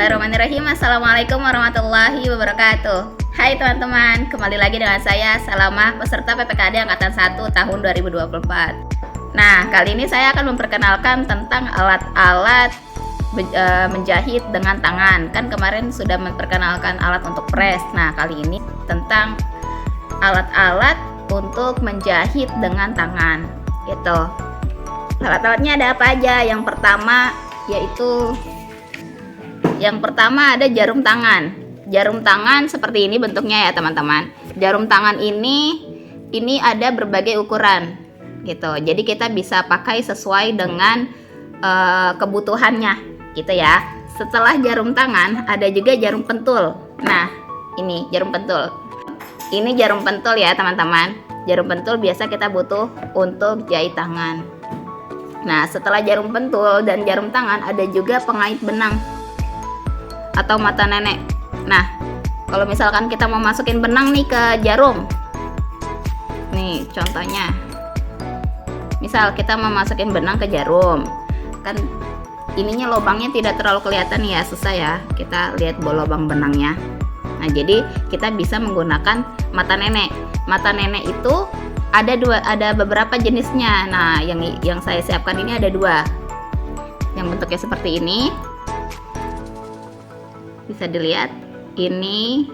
Bismillahirrahmanirrahim. Assalamualaikum warahmatullahi wabarakatuh. Hai teman-teman, kembali lagi dengan saya Salamah, peserta PPKD Angkatan 1 tahun 2024. Nah, kali ini saya akan memperkenalkan tentang alat-alat menjahit dengan tangan. Kan kemarin sudah memperkenalkan alat untuk press. Nah, kali ini tentang alat-alat untuk menjahit dengan tangan. Gitu. Alat-alatnya ada apa aja? Yang pertama ada jarum tangan. Jarum tangan seperti ini bentuknya ya teman-teman. Jarum tangan ini ada berbagai ukuran gitu. Jadi kita bisa pakai sesuai dengan kebutuhannya gitu ya. Setelah jarum tangan ada juga jarum pentul. Nah, ini jarum pentul. Ini jarum pentul ya teman-teman. Jarum pentul biasa kita butuh untuk jahit tangan. Nah, setelah jarum pentul dan jarum tangan ada juga pengait benang atau mata nenek. Nah, kalau misalkan kita mau masukin benang nih ke jarum, nih contohnya, misal kita mau masukin benang ke jarum, kan ininya lubangnya tidak terlalu kelihatan ya, susah ya kita lihat lubang benangnya. Nah, jadi kita bisa menggunakan mata nenek. Mata nenek itu ada beberapa jenisnya. Nah, yang saya siapkan ini ada dua, yang bentuknya seperti ini. Bisa dilihat ini,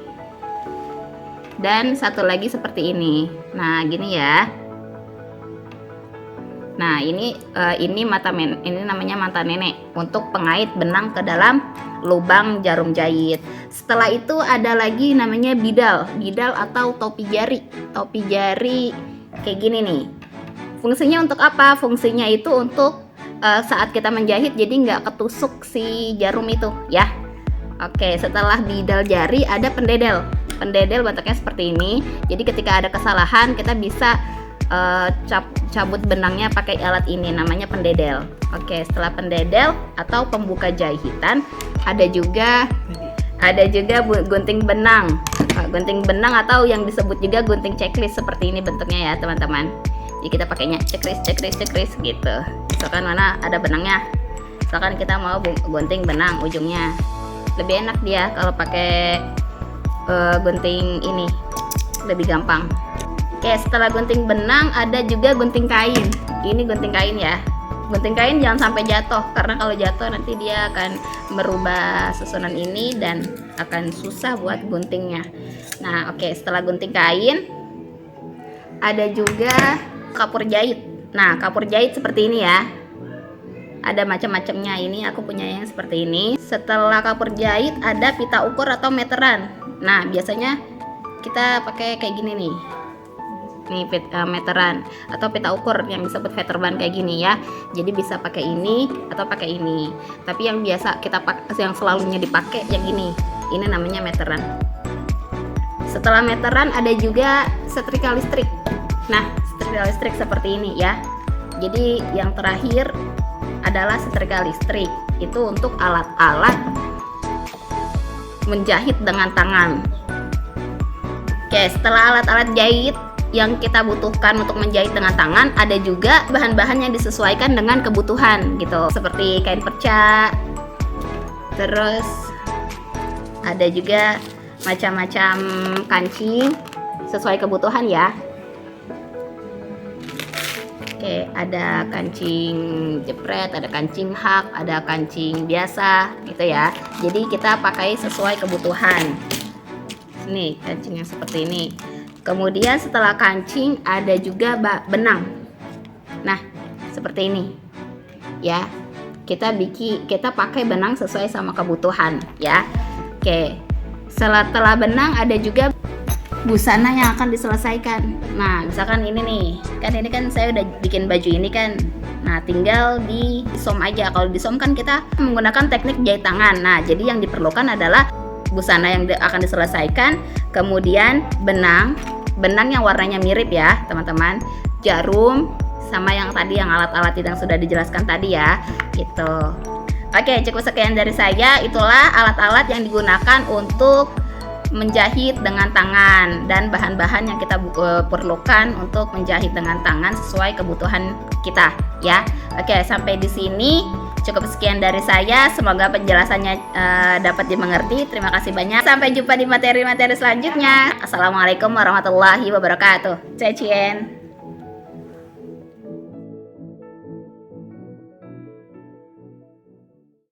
dan satu lagi seperti ini. Nah, gini ya. Nah, ini namanya mata nenek untuk pengait benang ke dalam lubang jarum jahit. Setelah itu ada lagi namanya bidal atau topi jari. Topi jari kayak gini nih. Fungsinya untuk apa? Fungsinya itu untuk saat kita menjahit jadi nggak ketusuk si jarum itu ya. Oke, setelah bidal jari ada pendedel. Pendedel bentuknya seperti ini. Jadi ketika ada kesalahan kita bisa cabut benangnya pakai alat ini, namanya pendedel. Oke, setelah pendedel atau pembuka jahitan ada juga gunting benang. Gunting benang atau yang disebut juga gunting checklist, seperti ini bentuknya ya teman-teman. Jadi kita pakainya checklist gitu. Misalkan mana ada benangnya. Misalkan kita mau gunting benang ujungnya. Lebih enak dia kalau pakai gunting ini, lebih gampang. Oke, setelah gunting benang ada juga gunting kain. Ini gunting kain ya. Gunting kain jangan sampai jatuh, karena kalau jatuh nanti dia akan merubah susunan ini dan akan susah buat guntingnya. Nah, oke, setelah gunting kain ada juga kapur jahit. Nah, kapur jahit seperti ini ya. Ada macam-macamnya, ini aku punya yang seperti ini. Setelah kapur jahit ada pita ukur atau meteran. Nah, biasanya kita pakai kayak gini nih. Nih meteran atau pita ukur yang disebut veterband kayak gini ya. Jadi bisa pakai ini atau pakai ini. Tapi yang biasa kita pakai, yang selalunya dipakai yang ini. Ini namanya meteran. Setelah meteran ada juga setrika listrik. Nah, setrika listrik seperti ini ya. Jadi yang terakhir adalah setrika listrik. Itu untuk alat-alat menjahit dengan tangan. Oke, setelah alat-alat jahit yang kita butuhkan untuk menjahit dengan tangan, ada juga bahan-bahan yang disesuaikan dengan kebutuhan gitu, seperti kain perca. Terus ada juga macam-macam kancing sesuai kebutuhan ya. Oke, ada kancing jepret, ada kancing hak, ada kancing biasa gitu ya. Jadi kita pakai sesuai kebutuhan. Ini kancing yang seperti ini. Kemudian setelah kancing ada juga benang. Nah, seperti ini. Ya. Kita pakai benang sesuai sama kebutuhan ya. Oke. Setelah benang ada juga busana yang akan diselesaikan. Nah, misalkan ini nih. Ini kan saya udah bikin baju ini kan. Nah, tinggal di som aja. Kalau di som kan kita menggunakan teknik jahit tangan. Nah, jadi yang diperlukan adalah busana yang akan diselesaikan, kemudian benang yang warnanya mirip ya teman-teman, jarum, sama yang tadi yang alat-alat yang sudah dijelaskan tadi ya gitu. Oke, cukup sekian dari saya. Itulah alat-alat yang digunakan untuk menjahit dengan tangan dan bahan-bahan yang kita perlukan untuk menjahit dengan tangan sesuai kebutuhan kita ya. Oke, sampai di sini Cukup sekian dari saya, semoga penjelasannya dapat dimengerti. Terima kasih banyak, sampai jumpa di materi-materi selanjutnya. Assalamualaikum warahmatullahi wabarakatuh. Cecien.